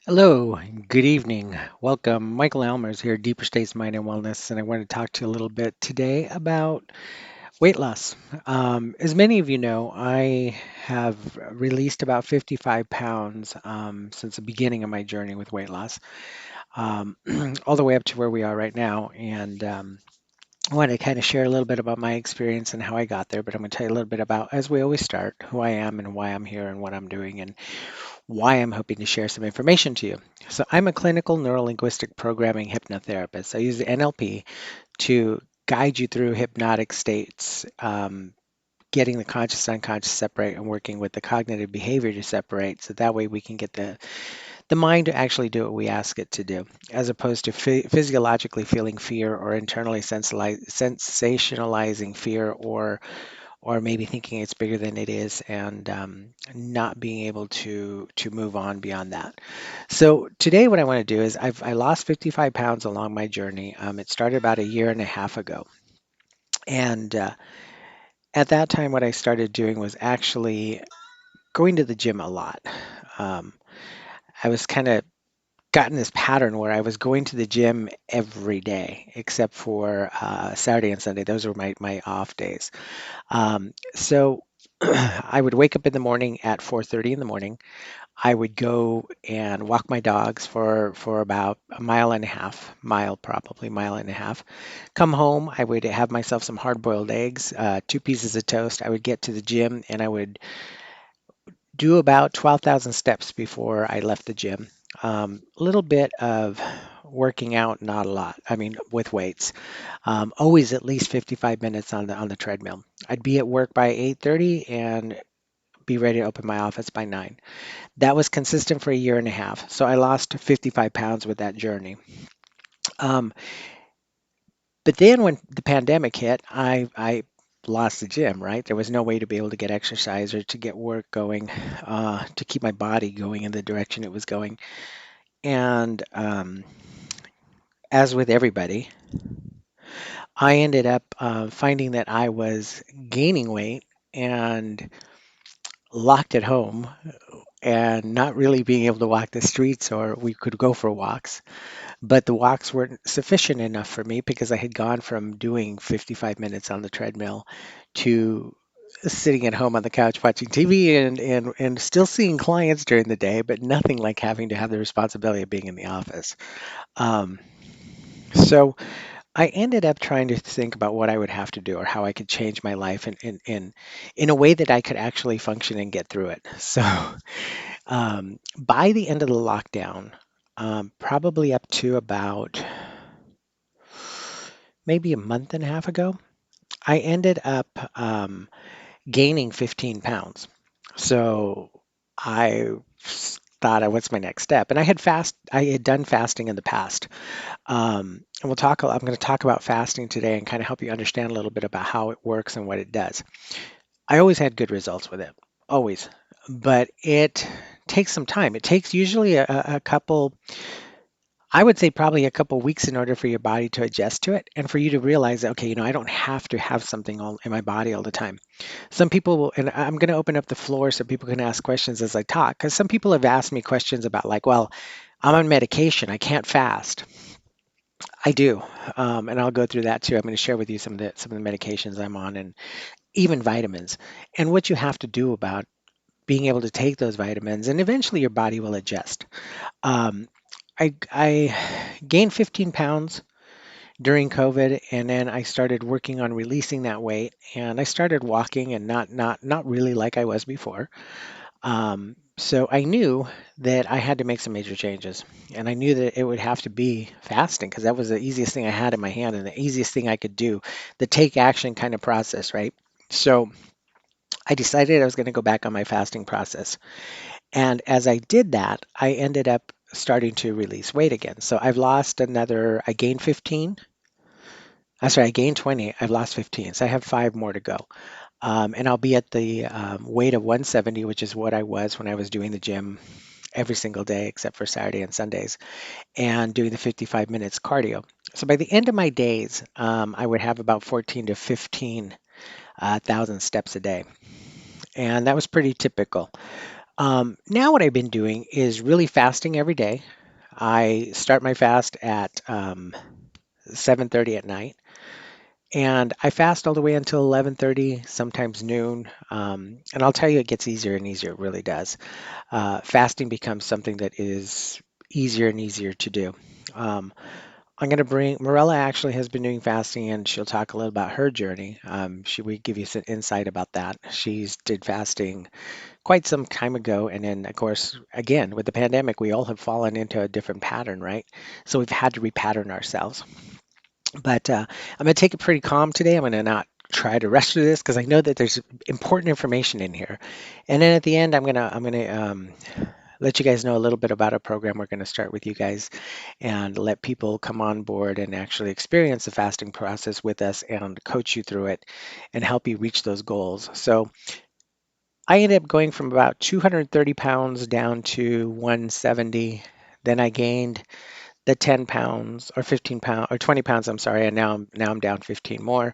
Hello, good evening. Welcome. Michael Almers here, Deeper States Mind and Wellness, and I want to talk to you a little bit today about weight loss. As many of you know, I have released about 55 pounds since the beginning of my journey with weight loss, um, all the way up to where we are right now. And I want to kind of share a little bit about my experience and how I got there, but I'm going to tell you a little bit about, as we always start, who I am and why I'm here and what I'm doing and why I'm hoping to share some information to you. So, I'm a clinical neurolinguistic programming hypnotherapist. I use the NLP to guide you through hypnotic states, getting the conscious unconscious separate and working with the cognitive behavior to separate. So that way we can get the mind to actually do what we ask it to do, as opposed to physiologically feeling fear or internally sensationalizing fear or maybe thinking it's bigger than it is and not being able to move on beyond that. So today, what I want to do is I lost 55 pounds along my journey. It started about a year and a half ago, and at that time, what I started doing was actually going to the gym a lot. Um, I was kind of gotten this pattern where I was going to the gym every day except for Saturday and Sunday. Those were my off days. So I would wake up in the morning at 4:30 in the morning. I would go and walk my dogs for about a mile and a half, mile probably mile and a half. Come home, I would have myself some hard-boiled eggs, two pieces of toast. I would get to the gym and I would do about 12,000 steps before I left the gym. A little bit of working out, not a lot. I mean, with weights. Always at least 55 minutes on the treadmill. I'd be at work by 8:30 and be ready to open my office by 9. That was consistent for a year and a half. So I lost 55 pounds with that journey. Um, but then when the pandemic hit, I lost the gym, right? There was no way to be able to get exercise or to get work going, to keep my body going in the direction it was going. And as with everybody, I ended up finding that I was gaining weight and locked at home and not really being able to walk the streets, or we could go for walks. But the walks weren't sufficient enough for me because I had gone from doing 55 minutes on the treadmill to sitting at home on the couch watching TV and still seeing clients during the day, but nothing like having to have the responsibility of being in the office. Um, so I ended up trying to think about what I would have to do or how I could change my life in a way that I could actually function and get through it. So by the end of the lockdown, probably up to about maybe a month and a half ago, I ended up gaining 15 pounds. So I thought, what's my next step? And I had done fasting in the past. And I'm going to talk about fasting today and kind of help you understand a little bit about how it works and what it does. I always had good results with it, always. But it takes some time. It takes usually a couple, I would say probably a couple weeks in order for your body to adjust to it and for you to realize that, okay, I don't have to have something all in my body all the time. Some people will, and I'm going to open up the floor so people can ask questions as I talk, because some people have asked me questions about, like, well, I'm on medication, I can't fast. I do, and I'll go through that too. I'm going to share with you some of the medications I'm on, and even vitamins, and what you have to do about being able to take those vitamins, and eventually your body will adjust. Um, I gained 15 pounds during COVID, and then I started working on releasing that weight, and I started walking, and not really like I was before. So I knew that I had to make some major changes, and I knew that it would have to be fasting because that was the easiest thing I had in my hand and the easiest thing I could do, the take action kind of process, right? So I decided I was going to go back on my fasting process. And as I did that, I ended up starting to release weight again. So I gained 15. I gained 20. I've lost 15. So I have 5 more to go. And I'll be at the weight of 170, which is what I was when I was doing the gym every single day except for Saturday and Sundays, and doing the 55 minutes cardio. So by the end of my days, I would have about 14 to 15 thousand steps a day, and that was pretty typical. Now what I've been doing is really fasting every day. I start my fast at 7:30 at night, and I fast all the way until 11:30, sometimes noon. And I'll tell you, it gets easier and easier. It really does. Fasting becomes something that is easier and easier to do. Um, I'm going to bring Morella actually has been doing fasting, and she'll talk a little about her journey. She would give you some insight about that. She's did fasting quite some time ago, and then of course, again with the pandemic, we all have fallen into a different pattern, right? So we've had to repattern ourselves. But I'm going to take it pretty calm today. I'm going to not try to rush through this because I know that there's important information in here. And then at the end, I'm gonna let you guys know a little bit about a program we're going to start with you guys and let people come on board and actually experience the fasting process with us and coach you through it and help you reach those goals. So I ended up going from about 230 pounds down to 170. Then I gained the 10 pounds or 15 pounds or 20 pounds, I'm sorry, and now I'm down 15 more.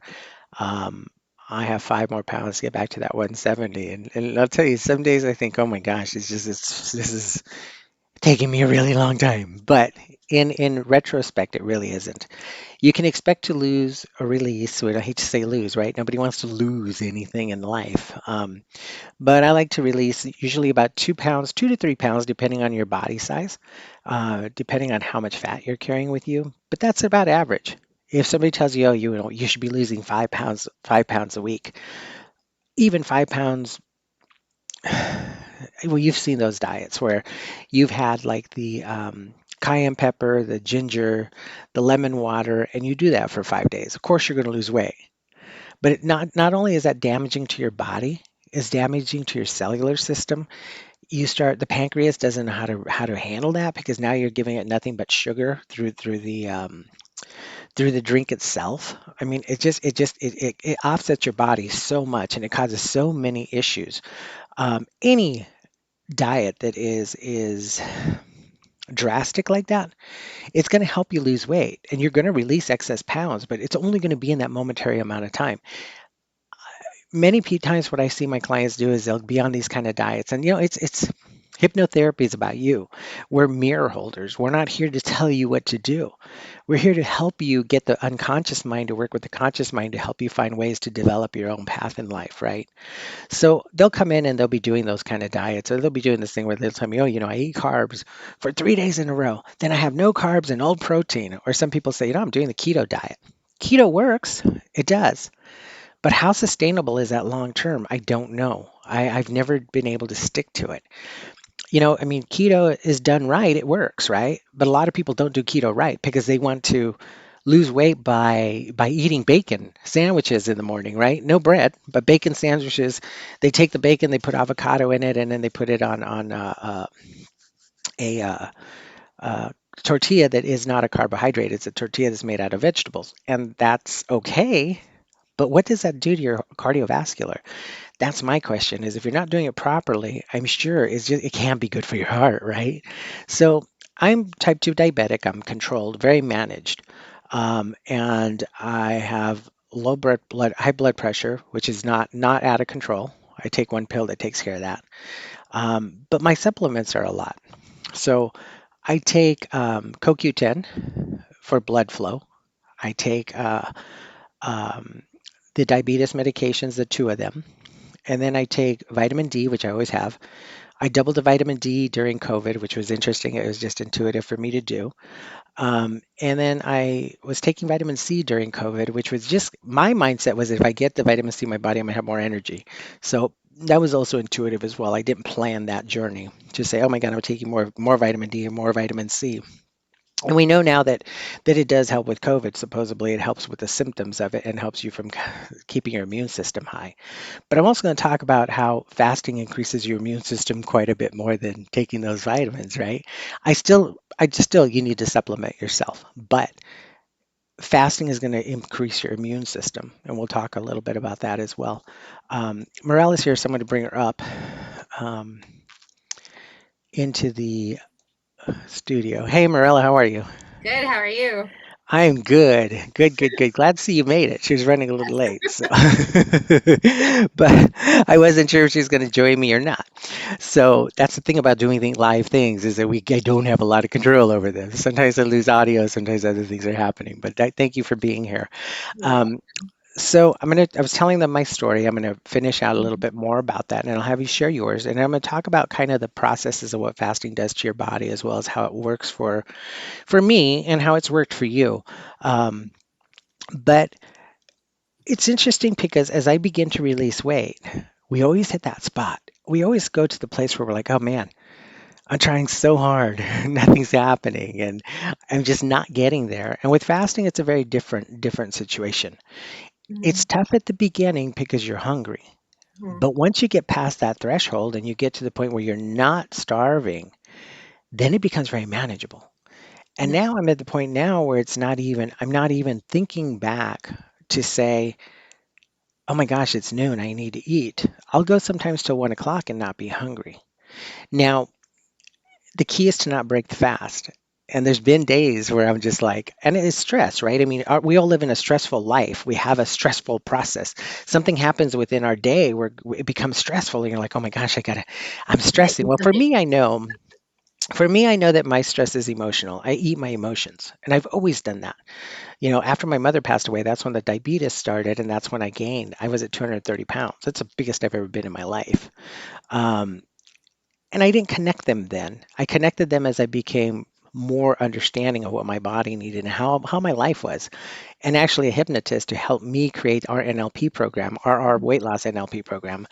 Um, I have 5 more pounds to get back to that 170. And I'll tell you, some days I think, oh my gosh, this is taking me a really long time. But in retrospect, it really isn't. You can expect to lose or release, well, I hate to say lose, right? Nobody wants to lose anything in life. But I like to release usually about 2 pounds, 2 to 3 pounds, depending on your body size, depending on how much fat you're carrying with you. But that's about average. If somebody tells you, oh, you should be losing 5 pounds, 5 pounds a week, even 5 pounds, well, you've seen those diets where you've had like the cayenne pepper, the ginger, the lemon water, and you do that for 5 days. Of course, you're going to lose weight. But not only is that damaging to your body, it's damaging to your cellular system. The pancreas doesn't know how to handle that because now you're giving it nothing but sugar through the drink itself. I mean, it offsets your body so much and it causes so many issues. Any diet that is drastic like that, it's going to help you lose weight and you're going to release excess pounds, but it's only going to be in that momentary amount of time. Times what I see my clients do is they'll be on these kind of diets, and it's hypnotherapy is about you. We're mirror holders. We're not here to tell you what to do. We're here to help you get the unconscious mind to work with the conscious mind to help you find ways to develop your own path in life, right? So they'll come in and they'll be doing those kind of diets, or they'll be doing this thing where they'll tell me, oh, I eat carbs for 3 days in a row, then I have no carbs and all protein. Or some people say, I'm doing the keto diet. Keto works, it does. But how sustainable is that long term? I don't know. I've never been able to stick to it. I mean, keto is done right, it works, right? But a lot of people don't do keto right because they want to lose weight by eating bacon sandwiches in the morning, right? No bread, but bacon sandwiches. They take the bacon, they put avocado in it, and then they put it on a tortilla that is not a carbohydrate. It's a tortilla that's made out of vegetables, and that's okay. But what does that do to your cardiovascular? That's my question is if you're not doing it properly, I'm sure it can be good for your heart, right? So I'm type 2 diabetic. I'm controlled, very managed. And I have high blood pressure, which is not out of control. I take one pill that takes care of that. But my supplements are a lot. So I take CoQ10 for blood flow. I take um, the diabetes medications, the two of them. And then I take vitamin D, which I always have. I doubled the vitamin D during COVID, which was interesting. It was just intuitive for me to do. And then I was taking vitamin C during COVID, which was just my mindset was if I get the vitamin C in my body, I'm gonna have more energy. So that was also intuitive as well. I didn't plan that journey to say, oh my God, I'm taking more vitamin D and more vitamin C. And we know now that it does help with COVID. Supposedly, it helps with the symptoms of it and helps you from keeping your immune system high. But I'm also going to talk about how fasting increases your immune system quite a bit more than taking those vitamins, right? I still, you need to supplement yourself, but fasting is going to increase your immune system, and we'll talk a little bit about that as well. Morale is here, so I'm going to bring her up um, into the studio. Hey, Morella, how are you? Good. How are you? I'm good. Good, good, good. Glad to see you made it. She was running a little late, so but I wasn't sure if she was going to join me or not. So that's the thing about doing live things is that I don't have a lot of control over them. Sometimes I lose audio, sometimes other things are happening. But thank you for being here. You're Um, welcome. I was telling them my story. I'm gonna finish out a little bit more about that, and I'll have you share yours. And I'm gonna talk about kind of the processes of what fasting does to your body, as well as how it works for me and how it's worked for you. Um, but it's interesting because as I begin to release weight, we always hit that spot. We always go to the place where we're like, oh man, I'm trying so hard, nothing's happening, and I'm just not getting there. And with fasting, it's a very different situation. It's Mhm, tough at the beginning because you're hungry. mhm. But once you get past that threshold and you get to the point where you're not starving, then it becomes very manageable. And Yeah. now I'm at the point now where I'm not even thinking back to say, oh my gosh, it's noon, I need to eat. I'll go sometimes till 1 o'clock and not be hungry. Now, the key is to not break the fast. And there's been days where I'm just like, and it's stress, right? I mean, we all live in a stressful life. We have a stressful process. Something happens within our day where it becomes stressful, and you're like, oh my gosh, I'm Gotta stressing. eat Well, something. for me, I know that my stress is emotional. I eat my emotions, and I've always done that. You know, after my mother passed away, that's when the diabetes started, and that's when I gained. I was at 230 pounds. That's the biggest I've ever been in my life. Um, and I didn't connect them then. I connected them as I became more understanding of what my body needed and how my life was. And actually, a hypnotist to help me create our NLP program, our weight loss NLP program,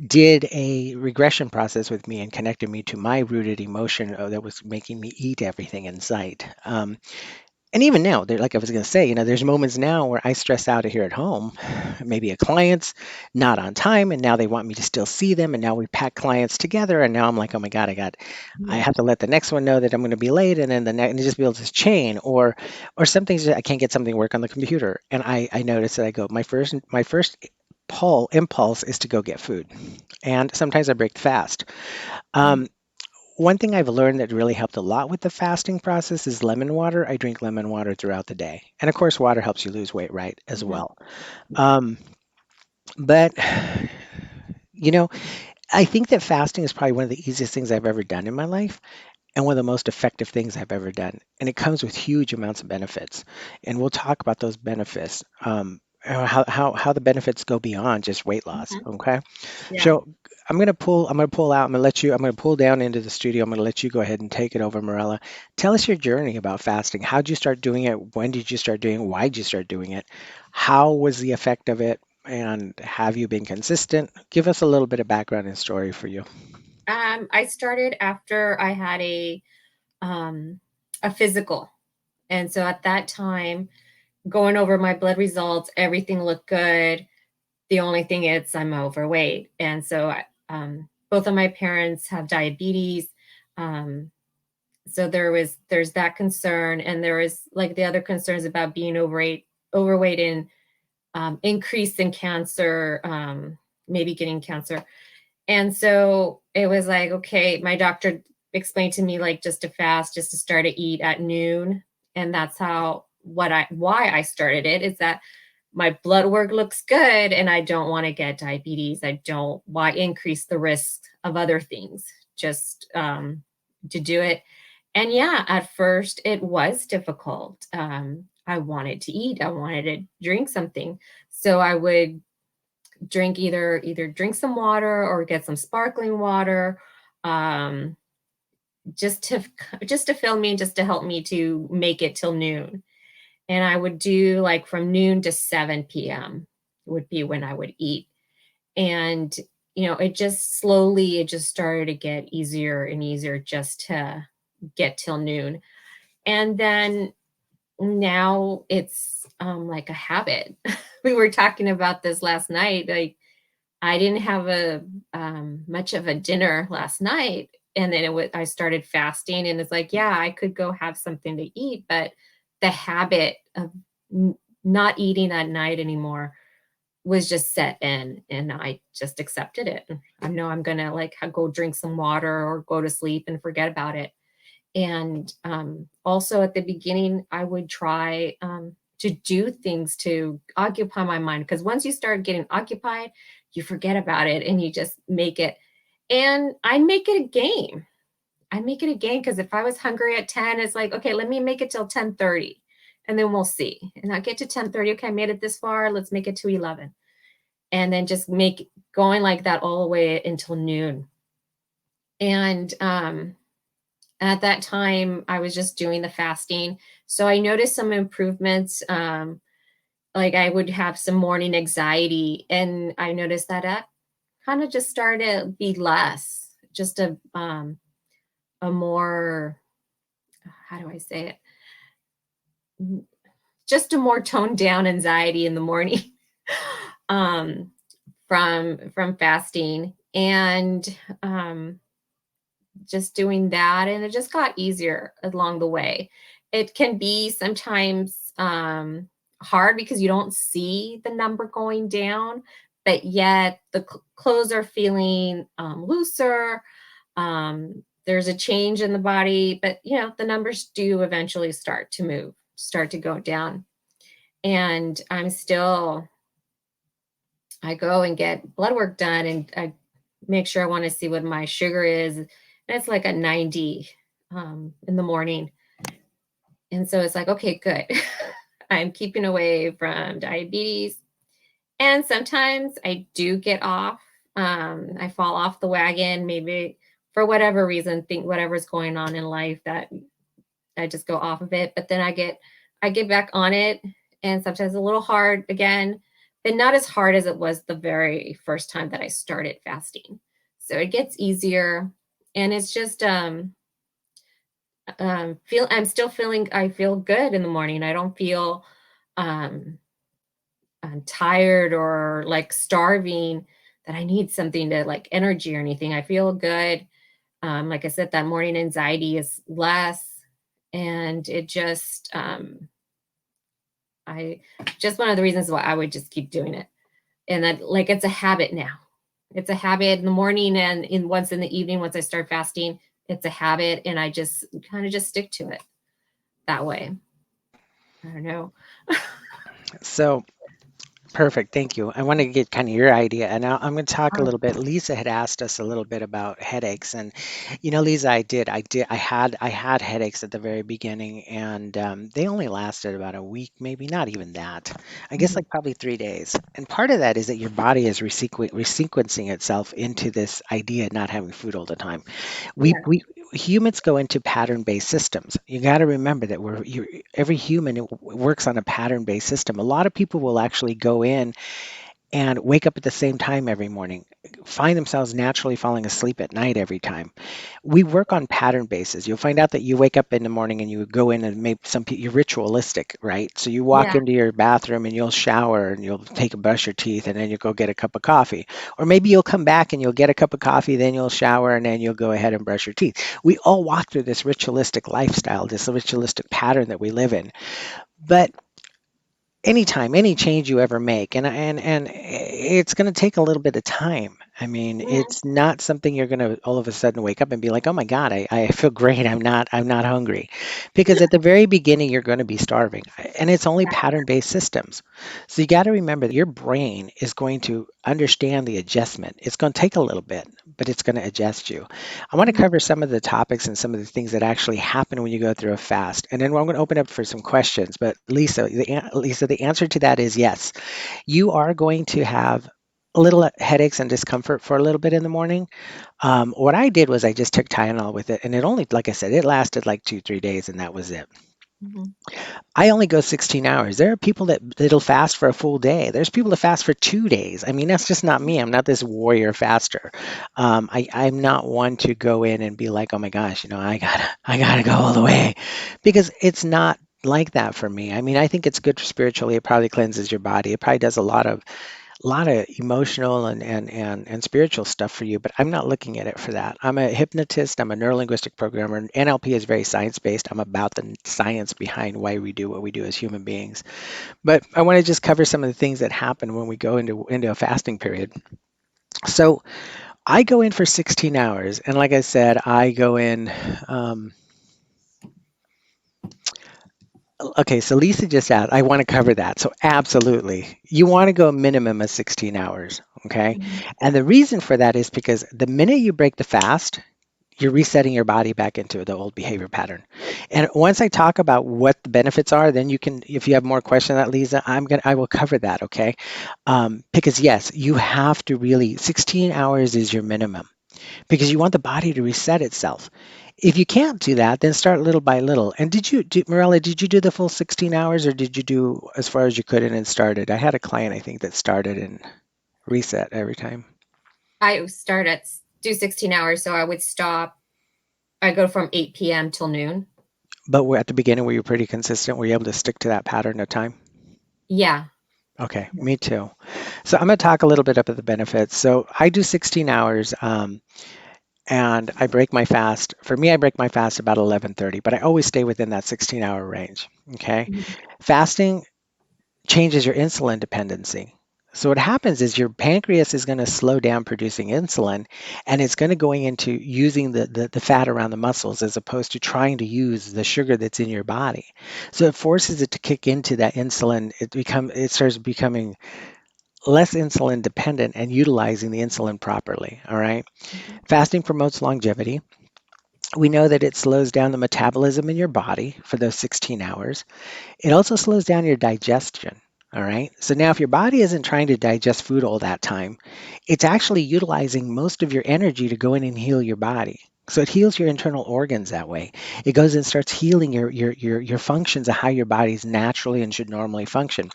did a regression process with me and connected me to my rooted emotion that was making me eat everything in sight. And even now, like I was going to say, there's moments now where I stress out here at home. Maybe a client's not on time, and now they want me to still see them, and now we pack clients together, and now I'm like, oh my god, I Mhm, have to let the next one know that I'm going to be late, and then the next, and it just builds this chain, or some things that I can't get something to work on the computer, and I notice that I go, my first pull impulse is to go get food, and sometimes I break the fast. mhm, Um, one thing I've learned that really helped a lot with the fasting process is lemon water. I drink lemon water throughout the day. And of course, water helps you lose weight, right, as mhm. well. Yeah. Um, but, you know, I think that fasting is probably one of the easiest things I've ever done in my life and one of the most effective things I've ever done. And it comes with huge amounts of benefits. And we'll talk about those benefits, how the benefits go beyond just weight loss. Mhm. Okay. Yeah. So I'm gonna pull out, I'm gonna pull down into the studio. I'm gonna let you go ahead and take it over, Morella. Tell us your journey about fasting. How did you start doing it? When did you start doing it? Why did you start doing it? How was the effect of it? And have you been consistent? Give us a little bit of background and story for you. I started after I had um a physical. And so at that time, going over my blood results, everything looked good. The only thing is I'm overweight. And so both of my parents have diabetes. Um, so there's that concern, and there was like the other concerns about being overweight and increase in cancer, maybe getting cancer. And so it was like, okay, my doctor explained to me like just to fast, just to start to eat at noon. And that's how what I why I started it is that my blood work looks good and I don't want to get diabetes. I don't why increase the risk of other things just to do it. And yeah, at first it was difficult. I wanted to eat, I wanted to drink something. So I would drink either drink some water or get some sparkling water, um, just to just to fill me, just to help me to make it till noon. And I would do like from noon to 7 p.m. would be when I would eat. And it just slowly it just started to get easier and easier just to get till noon. And then now it's like a habit. We were talking about this last night. Like I didn't have a much of a dinner last night, and then I started fasting, and it's like, yeah, I could go have something to eat, but the habit of n- not eating at night anymore was just set in, and I just accepted it. I know I'm gonna like go drink some water or go to sleep and forget about it. And also at the beginning, I would try to do things to occupy my mind, because once you start getting occupied, you forget about it and you just make it. And I make it a game. I make it a game because if I was hungry at 10, it's like, okay, let me make it till 10:30 and then we'll see. And I get to 10:30, okay, I made it this far, let's make it to 11. And then just make going like that all the way until noon. And at that time, I was just doing the fasting. So I noticed some improvements. Like I would have some morning anxiety, and I noticed that that kind of just started to be less, just a more, how do I say it? Just a more toned down anxiety in the morning um, from fasting, and just doing that, and it just got easier along the way. It can be sometimes hard because you don't see the number going down, but yet the clothes are feeling looser. There's a change in the body, but you know the numbers do eventually start to move, start to go down. And I'm still, I go and get blood work done, and I make sure I want to see what my sugar is. And it's like a 90 in the morning. And so it's like, okay, good. I'm keeping away from diabetes. And sometimes I do get off. I fall off the wagon, maybe for whatever reason, think whatever's going on in life that I just go off of it. But then I get back on it, and sometimes a little hard again, but not as hard as it was the very first time that I started fasting. So it gets easier, and it's just feel I'm still feeling, I feel good in the morning. I don't feel um I'm tired or like starving, that I need something to like energy or anything. I feel good. Like I said, that morning anxiety is less, and it just I just one of the reasons why I would just keep doing it. And that like it's a habit now. It's a habit in the morning, and in once in the evening once I start fasting, it's a habit, and I just kind of just stick to it that way. I don't know. So perfect. Thank you. I want to get kind of your idea, and I'm going to talk a Oh, little bit. Lisa had asked us a little bit about headaches, and Lisa, I had headaches at the very beginning, and they only lasted about a week, maybe not even that. I guess mhm. like probably 3 days. And part of that is that your body is resequencing itself into this idea of not having food all the time. We Yeah. we humans go into pattern-based systems. You got to remember that every human works on a pattern-based system. A lot of people will actually go in and wake up at the same time every morning, find themselves naturally falling asleep at night every time. We work on pattern basis. You'll find out that you wake up in the morning and you go in and maybe you're ritualistic, right? So you walk Yeah. into your bathroom and you'll shower and you'll take a brush your teeth and then you'll go get a cup of coffee. Or maybe you'll come back and you'll get a cup of coffee, then you'll shower and then you'll go ahead and brush your teeth. We all walk through this ritualistic lifestyle, this ritualistic pattern that we live in. But anytime, any change you ever make, and it's going to take a little bit of time. I mean, Mhm. it's not something you're going to all of a sudden wake up and be like, oh my god, I feel great, I'm not hungry, because at the very beginning you're going to be starving, and it's only Yeah. pattern based systems. So you got to remember that your brain is going to understand the adjustment. It's going to take a little bit, but it's going to adjust you. I want to Mhm. cover some of the topics and some of the things that actually happen when you go through a fast, and then I'm going to open up for some questions. But Lisa, the answer to that is yes. You are going to have a little headaches and discomfort for a little bit in the morning. What I did was I just took Tylenol with it, and it only, like I said, it lasted like 2, 3 days, and that was it. Mhm. I only go 16 hours. There are people that'll fast for a full day. There's people that fast for 2 days. I mean, that's just not me. I'm not this warrior faster. I'm not one to go in and be like, oh my gosh, I gotta go all the way, because it's not like that for me. I mean, I think it's good spiritually. It probably cleanses your body. It probably does a lot of emotional and spiritual stuff for you, but I'm not looking at it for that. I'm a hypnotist, I'm a neurolinguistic programmer, and NLP is very science based. I'm about the science behind why we do what we do as human beings. But I want to just cover some of the things that happen when we go into a fasting period. So I go in for 16 hours, and like I said, I go in. Um, Okay, so Lisa just asked, I want to cover that. So absolutely. You want to go a minimum of 16 hours, okay? Mhm. And the reason for that is because the minute you break the fast, you're resetting your body back into the old behavior pattern. And once I talk about what the benefits are, then you can, if you have more questions on that, Lisa, I will cover that, okay? Because yes, you have to really, 16 hours is your minimum because you want the body to reset itself. If you can't do that, then start little by little. And Morella, did you do the full 16 hours or did you do as far as you could and then started? I had a client, I think, that started and reset every time. I start at do 16 hours, so I would stop. I go from 8 p.m. till noon. But at the beginning, were you pretty consistent? Were you able to stick to that pattern of time? Yeah. Okay, me too. So I'm going to talk a little bit about the benefits. So I do 16 hours, and I break my fast. For me, I break my fast about 11:30, but I always stay within that 16-hour range. Okay, Mhm. fasting changes your insulin dependency. So what happens is your pancreas is going to slow down producing insulin and it's going to going into using the fat around the muscles as opposed to trying to use the sugar that's in your body. So it forces it to kick into that insulin. It starts becoming less insulin dependent and utilizing the insulin properly. All right. Mhm. Fasting promotes longevity. We know that it slows down the metabolism in your body for those 16 hours. It also slows down your digestion. All right. So now, if your body isn't trying to digest food all that time, it's actually utilizing most of your energy to go in and heal your body. So it heals your internal organs that way. It goes and starts healing your functions of how your body's naturally and should normally function.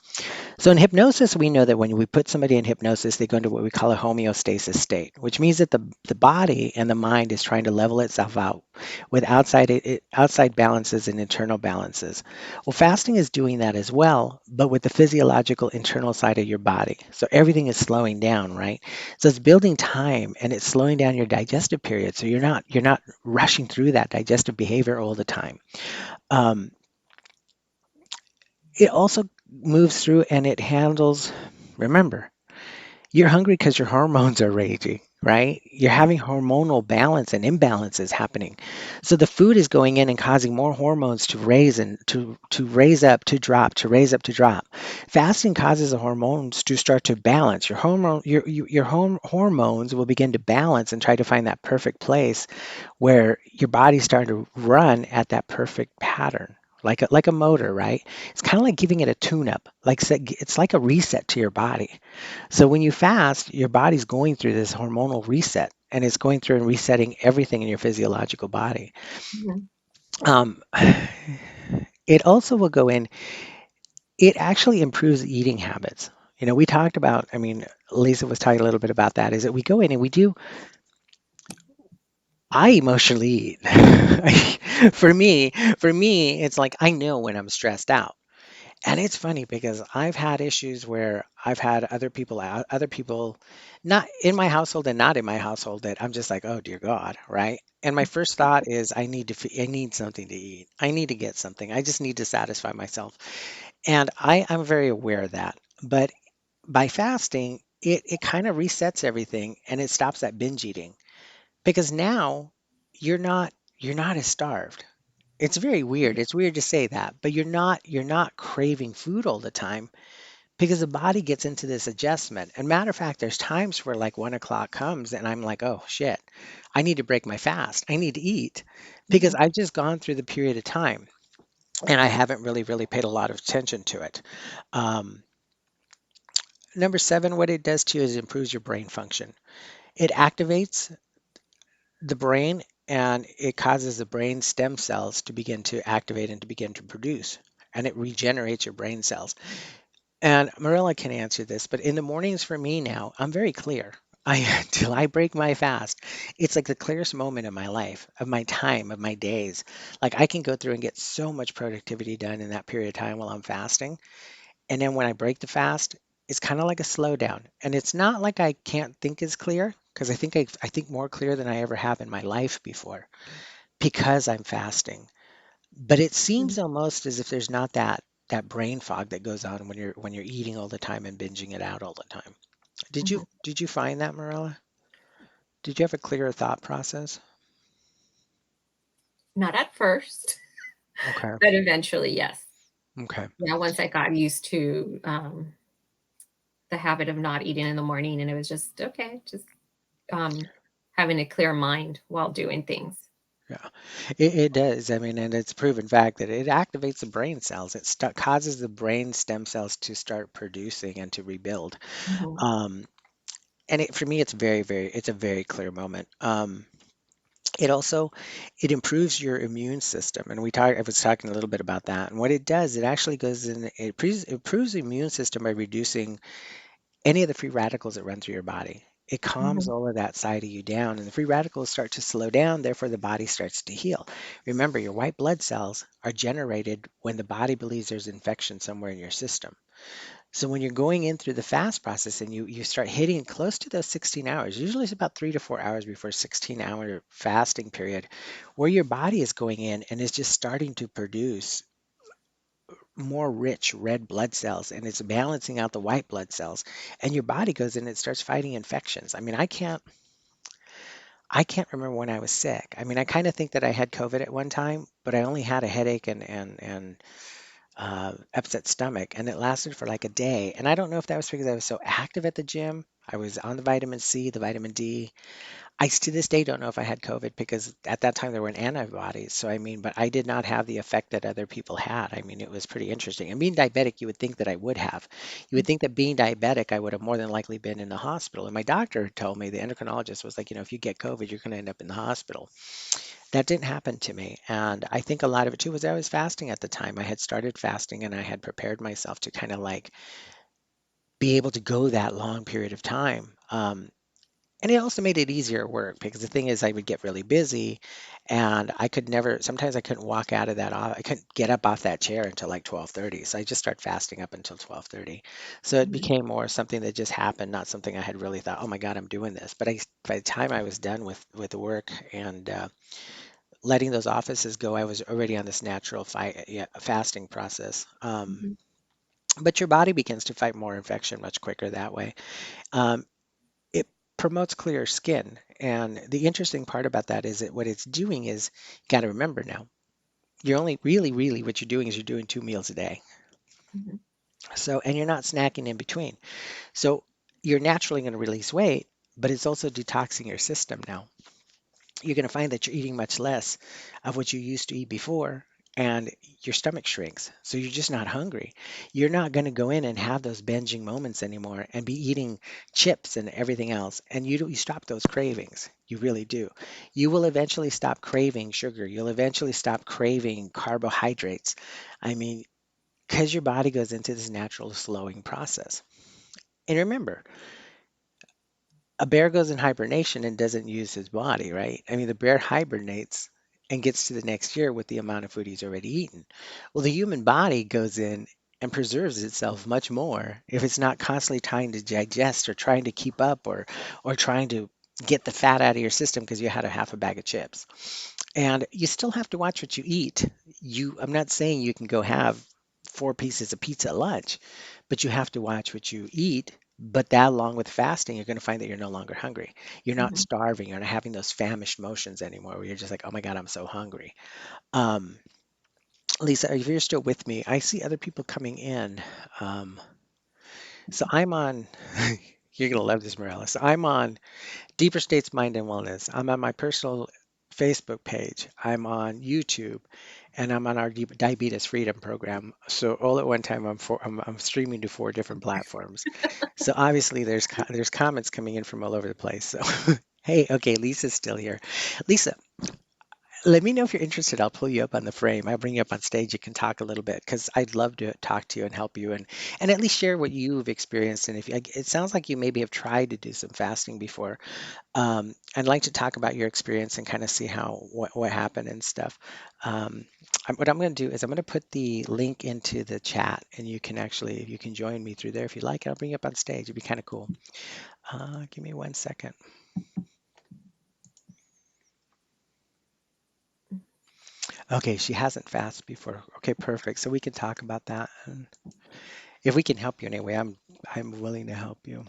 So in hypnosis, we know that when we put somebody in hypnosis, they go into what we call a homeostasis state, which means that the body and the mind is trying to level itself out with outside balances and internal balances. Well, fasting is doing that as well, but with the physiological internal side of your body. So everything is slowing down, right? So it's building time and it's slowing down your digestive period. So you're not rushing through that digestive behavior all the time. Um, it also moves through and it handles. Remember, you're hungry because your hormones are raging, right? You're having hormonal balance and imbalances happening. So the food is going in and causing more hormones to raise and to raise up, to drop, to raise up, to drop. Fasting causes the hormones to start to balance. Hormones will begin to balance and try to find that perfect place where your body's starting to run at that perfect pattern. Like a motor, right? It's kind of like giving it a tune up. It's like a reset to your body. So when you fast, your body's going through this hormonal reset and it's going through and resetting everything in your physiological body. Mhm. Um, it also will go in, it actually improves eating habits. We talked about, I mean, Lisa was talking a little bit about that, is that we go in and I emotionally eat. For me, it's like I know when I'm stressed out. And it's funny because I've had issues where I've had other people not in my household and not in my household that I'm just like, oh dear God, right? And my first thought is I need something to eat. I need to get something. I just need to satisfy myself. And I'm very aware of that. But by fasting, it kind of resets everything and it stops that binge eating because now you're not you're not as starved. It's very weird. It's weird to say that, but you're not craving food all the time because the body gets into this adjustment. And matter of fact, there's times where like 1 o'clock comes and I'm like, oh shit, I need to break my fast. I need to eat because Mhm. I've just gone through the period of time and I haven't really paid a lot of attention to it. Um, Number seven, what it does to you is improves your brain function. It activates the brain and it causes the brain stem cells to begin to activate and to begin to produce and it regenerates your brain cells. And Marilla can answer this, but in the mornings for me now, I'm very clear. I Until I break my fast, it's like the clearest moment of my life, of my time, of my days. Like I can go through and get so much productivity done in that period of time while I'm fasting. And then when I break the fast, it's kind of like a slowdown. And it's not like I can't think as clear, because I think more clear than I ever have in my life before because I'm fasting. But it seems almost as if there's not that brain fog that goes on when you're eating all the time and binging it out all the time. Mhm. Did you find that, Marilla? Did you have a clearer thought process? Not at first, Okay. but eventually, yes. Okay. Yeah, once I got used to the habit of not eating in the morning, and it was just okay, just um, having a clear mind while doing things. Yeah, it does. I mean, and it's proven fact that it activates the brain cells. It causes the brain stem cells to start producing and to rebuild. Mhm, Um, and for me, it's it's a very clear moment. It also it improves your immune system, and I was talking a little bit about that. And what it does, it actually goes in, it improves the immune system by reducing any of the free radicals that run through your body. It calms mhm, all of that side of you down, and the free radicals start to slow down. Therefore, the body starts to heal. Remember, your white blood cells are generated when the body believes there's infection somewhere in your system. So when you're going in through the fast process and you start hitting close to those 16 hours, usually it's about 3 to 4 hours before 16-hour fasting period, where your body is going in and is just starting to produce more rich red blood cells and it's balancing out the white blood cells, and your body goes in and it starts fighting infections. I mean, I can't remember when I was sick. I mean, I kind of think that I had COVID at one time, but I only had a headache and upset stomach, and it lasted for like a day. And I don't know if that was because I was so active at the gym. I was on the vitamin C, the vitamin D. To this day don't know if I had COVID because at that time there weren't antibodies. So I mean, but I did not have the effect that other people had. I mean, it was pretty interesting. And being diabetic, you would think that I would have. You would think that being diabetic, I would have more than likely been in the hospital. And my doctor told me, the endocrinologist was like, if you get COVID, you're going to end up in the hospital. That didn't happen to me. And I think a lot of it too was I was fasting at the time. I had started fasting and I had prepared myself to kind of like be able to go that long period of time. And it also made it easier at work because the thing is I would get really busy and I could never, sometimes I couldn't walk out of I couldn't get up off that chair until like 12:30. So I just started fasting up until 12:30. So it mhm, became more something that just happened, not something I had really thought, oh my God, I'm doing this. But by the time I was done with the work and letting those offices go, I was already on this natural yeah, fasting process. mhm, But your body begins to fight more infection much quicker that way. Um, it promotes clearer skin. And the interesting part about that is that what it's doing is, you got to remember now, you're only really what you're doing is you're doing 2 meals a day. mhm, So, and you're not snacking in between. So you're naturally going to release weight, but it's also detoxing your system now. You're going to find that you're eating much less of what you used to eat before, and your stomach shrinks. So you're just not hungry. You're not going to go in and have those binging moments anymore and be eating chips and everything else. And you stop those cravings. You really do. You will eventually stop craving sugar. You'll eventually stop craving carbohydrates. I mean, because your body goes into this natural slowing process. And remember, a bear goes in hibernation and doesn't use his body, right? I mean, the bear hibernates and gets to the next year with the amount of food he's already eaten. Well, the human body goes in and preserves itself much more if it's not constantly trying to digest or trying to keep up or trying to get the fat out of your system because you had a half a bag of chips. And you still have to watch what you eat. I'm not saying you can go have 4 pieces of pizza at lunch, but you have to watch what you eat. But that, along with fasting, you're going to find that you're no longer hungry. You're not mhm. starving. You're not having those famished motions anymore where you're just like, oh my God, I'm so hungry. Um, Lisa, if you're still with me, I see other people coming in. Um, so I'm on, you're going to love this, Morales. So I'm on Deeper States Mind and Wellness. I'm on my personal Facebook page. I'm on YouTube, and I'm on our Diabetes Freedom program. So all at one time, I'm streaming to 4 different platforms. So obviously, there's comments coming in from all over the place. So hey, okay, Lisa's still here. Lisa, let me know if you're interested. I'll pull you up on the frame. I'll bring you up on stage. You can talk a little bit because I'd love to talk to you and help you and at least share what you've experienced. And if you, it sounds like you maybe have tried to do some fasting before, I'd like to talk about your experience and kind of see what happened and stuff. What I'm going to do is I'm going to put the link into the chat, and you can join me through there if you like. I'll bring you up on stage. It'd be kind of cool. Give me 1 second. Okay, she hasn't fasted before. Okay, perfect. So we can talk about that. And if we can help you anyway, I'm willing to help you.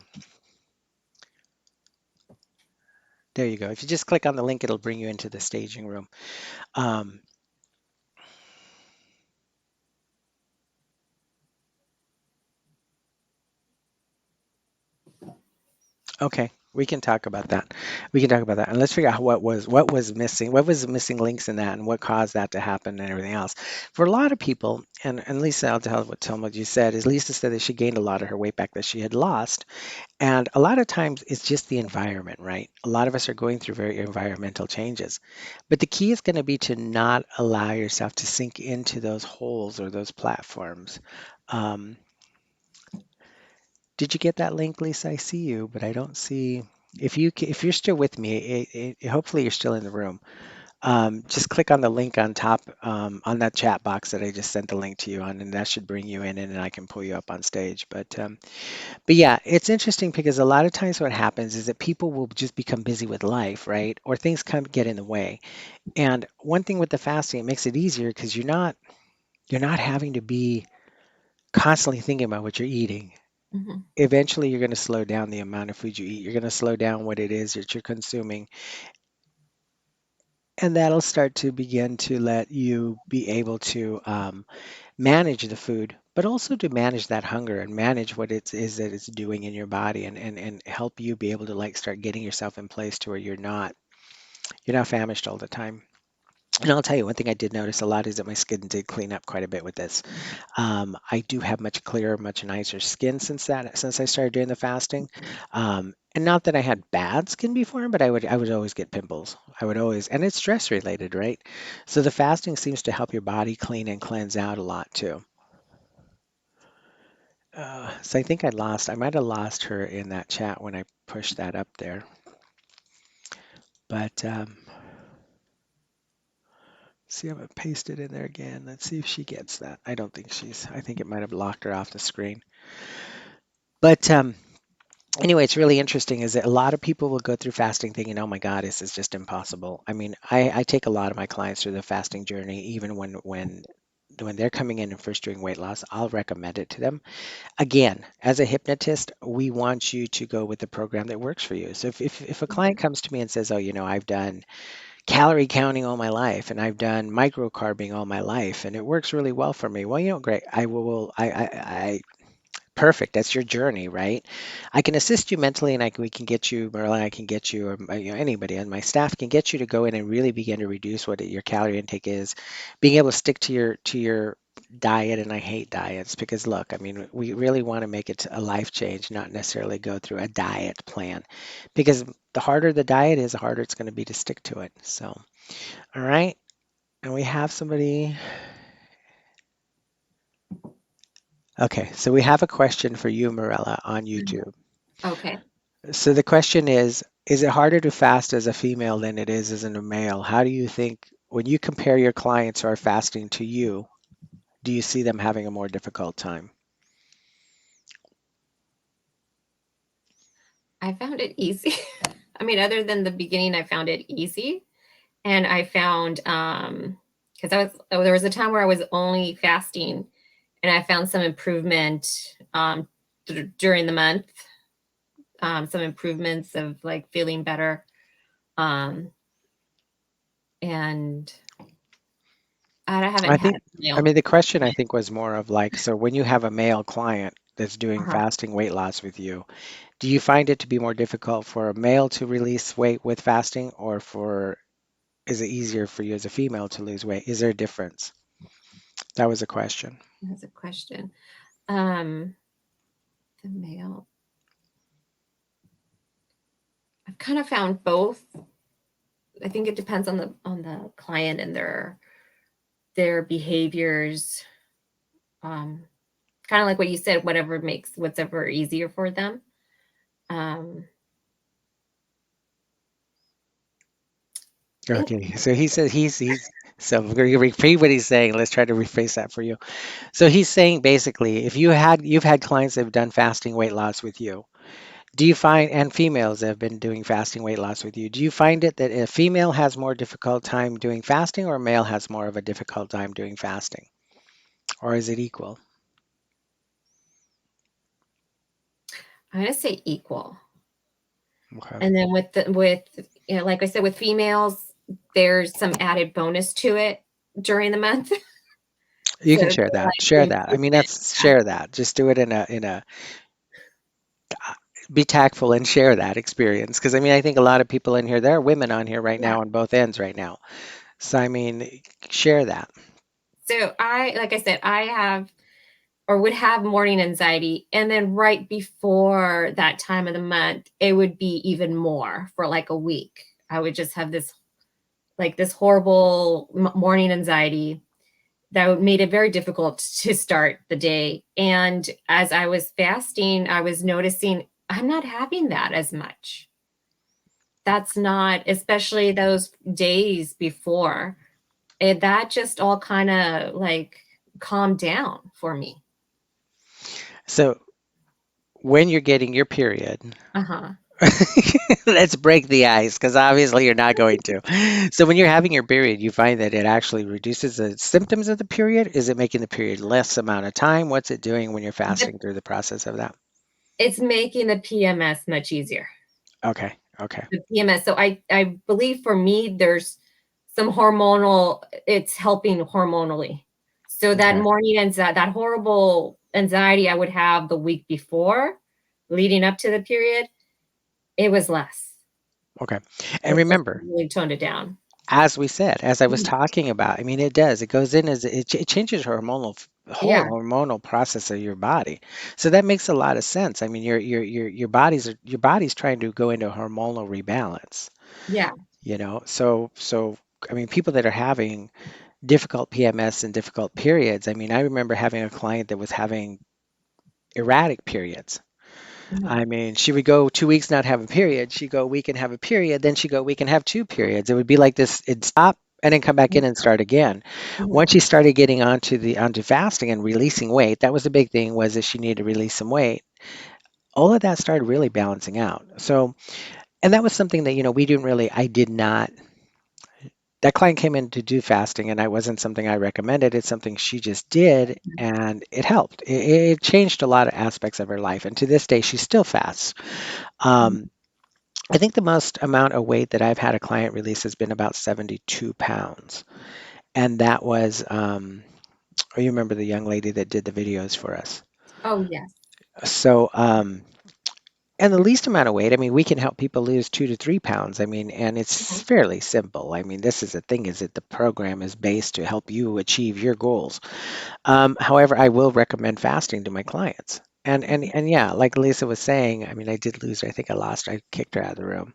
There you go. If you just click on the link, it'll bring you into the staging room. Um, Okay, we can talk about that. We can talk about that, and let's figure out what was missing, what was the missing links in that, and what caused that to happen, and everything else. For a lot of people, and Lisa, I'll tell them what you said. Is Lisa said that she gained a lot of her weight back that she had lost, and a lot of times it's just the environment, right? A lot of us are going through very environmental changes, but the key is going to be to not allow yourself to sink into those holes or those platforms. Um, Did you get that link, Lisa? I see you, but I don't see if you're still with me. Hopefully, you're still in the room. Just click on the link on top on that chat box that I just sent the link to you on, and that should bring you in, and then I can pull you up on stage. But yeah, it's interesting because a lot of times what happens is that people will just become busy with life, right? Or things come get in the way. And one thing with the fasting, it makes it easier because you're not having to be constantly thinking about what you're eating. Mhm. Eventually you're going to slow down the amount of food you eat. You're going to slow down what it is that you're consuming, and that'll start to begin to let you be able to manage the food, but also to manage that hunger and manage what it is that it's doing in your body, and help you be able to like start getting yourself in place to where you're not famished all the time. And I'll tell you one thing I did notice a lot is that my skin did clean up quite a bit with this. I do have much clearer, much nicer skin since I started doing the fasting. And not that I had bad skin before, but I would always get pimples. I would always, and it's stress related, right? So the fasting seems to help your body clean and cleanse out a lot too. So I think I might have lost her in that chat when I pushed that up there. But see, I'm gonna paste it in there again. Let's see if she gets that. I think it might have locked her off the screen. But anyway, it's really interesting is that a lot of people will go through fasting thinking, oh my God, this is just impossible. I mean, I take a lot of my clients through the fasting journey, even when they're coming in and first doing weight loss, I'll recommend it to them. Again, as a hypnotist, we want you to go with the program that works for you. So if a client Mhm. comes to me and says, oh, I've done calorie counting all my life and I've done microcarbing all my life and it works really well for me. Well, great. Perfect. That's your journey, right? I can assist you mentally, and we can get you, Merlin. I can get you, or anybody on my staff can get you to go in and really begin to reduce what your calorie intake is, being able to stick to your diet. And I hate diets because look, I mean, we really want to make it a life change, not necessarily go through a diet plan, because the harder the diet is, the harder it's going to be to stick to it. So, all right, and we have somebody. Okay, so we have a question for you, Morella, on Mhm. YouTube. Okay. So the question is it harder to fast as a female than it is as a male? How do you think when you compare your clients who are fasting to you, do you see them having a more difficult time? I found it easy. I mean, other than the beginning, I found it easy. And I found, because there was a time where I was only fasting and I found some improvement during the month, some improvements of like feeling better. Um, and I haven't I had think, a I meal. mean, the question I think was more of like, so when you have a male client that's doing Uh-huh. fasting weight loss with you, do you find it to be more difficult for a male to release weight with fasting, or is it easier for you as a female to lose weight? Is there a difference? That was a question. That's a question. Um, the male. I've kind of found both. I think it depends on the client and their behaviors. Um, Kind of like what you said, whatever makes whatever easier for them. Um, I think Okay, so he said so we're going to repeat what he's saying. Let's try to rephrase that for you. So he's saying basically, if you've had clients that have done fasting weight loss with you, do you find, and females that have been doing fasting weight loss with you, do you find it that a female has more difficult time doing fasting, or a male has more of a difficult time doing fasting, or is it equal? I'm gonna say equal. Okay, And then with like I said, with females, there's some added bonus to it during the month. you So can it's share that. like Share that. I mean, improvement. that's share that. Just do it in a be tactful and share that experience because I mean I think a lot of people in here, there are women on here right Yeah. now on both ends right now. So I mean, share that. So like I said, I have or would have morning anxiety. And then right before that time of the month, it would be even more for like a week. I would just have this horrible morning anxiety that made it very difficult to start the day. And as I was fasting, I was noticing I'm not having that as much. That's not, especially those days before, that just all kind of like calmed down for me. So when you're getting your period, Uh huh. let's break the ice because obviously you're not going to. So when you're having your period, you find that it actually reduces the symptoms of the period. Is it making the period less amount of time? What's it doing when you're fasting through the process of that? It's making the PMS much easier. Okay, okay, The PMS. So I believe for me, there's some hormonal. It's helping hormonally. So that okay, morning anxiety, that horrible anxiety I would have the week before, leading up to the period, it was less. okay. And It just remember, really toned it down. as we said, as I was Mhm. talking about, I mean, it does. It goes in as it changes whole Yeah, hormonal process of your body. So that makes a lot of sense. I mean, your body's trying to go into a hormonal rebalance. yeah. So I mean, people that are having difficult PMS and difficult periods. I mean, I remember having a client that was having erratic periods. Mhm. I mean, she would go 2 weeks not have a period. She'd go a week and have a period. Then she'd go a week and have two periods. It would be like this. It'd stop and then come back in and start again. Once Mhm. she started getting onto fasting and releasing weight, that was the big thing, was that she needed to release some weight. All of that started really balancing out. So, and that was something that, we didn't really, I did not, that client came in to do fasting and I wasn't something I recommended. It's something she just did and it helped. It changed a lot of aspects of her life. And to this day, she still fasts. Mhm. Um, I think the most amount of weight that I've had a client release has been about 72 pounds. And that was, oh, you remember the young lady that did the videos for us. Oh yes. So, and the least amount of weight, I mean, we can help people lose 2 to 3 pounds. I mean, and it's Mhm. fairly simple. I mean, this is the thing, is that the program is based to help you achieve your goals. However, I will recommend fasting to my clients. And yeah, like Lisa was saying, I mean, I did lose, I kicked her out of the room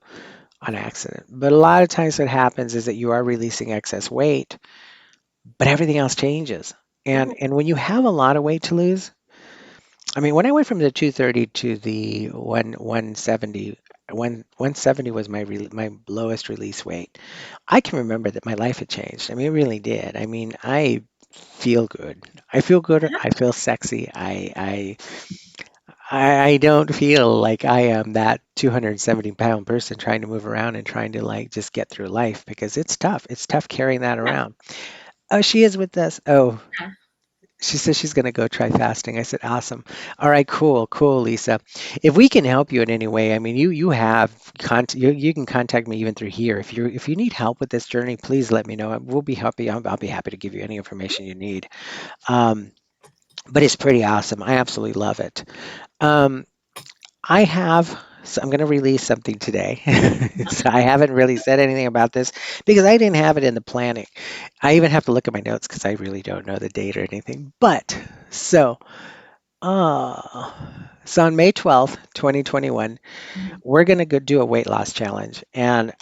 on accident. But a lot of times what happens is that you are releasing excess weight, but everything else changes. And Mhm. and when you have a lot of weight to lose, I mean, when I went from the 230 to the 170, 170 was my lowest release weight. I can remember that my life had changed. I mean, it really did. I mean, I feel good. I feel good. I feel sexy. I don't feel like I am that 270-pound person trying to move around and trying to like just get through life because it's tough. It's tough carrying that Yeah. around. Oh, she is with us. Oh, Yeah. she says she's going to go try fasting. I said, awesome. All right, cool, cool, Lisa. If we can help you in any way, I mean, you have you can contact me even through here. If you need help with this journey, please let me know. We'll be happy. I'll be happy to give you any information you need. Um, but it's pretty awesome. I absolutely love it. Um, I have. So I'm going to release something today. So I haven't really said anything about this because I didn't have it in the planning. I even have to look at my notes because I really don't know the date or anything. But so Uh, so on May 12th, 2021, Mhm. we're going to go do a weight loss challenge. And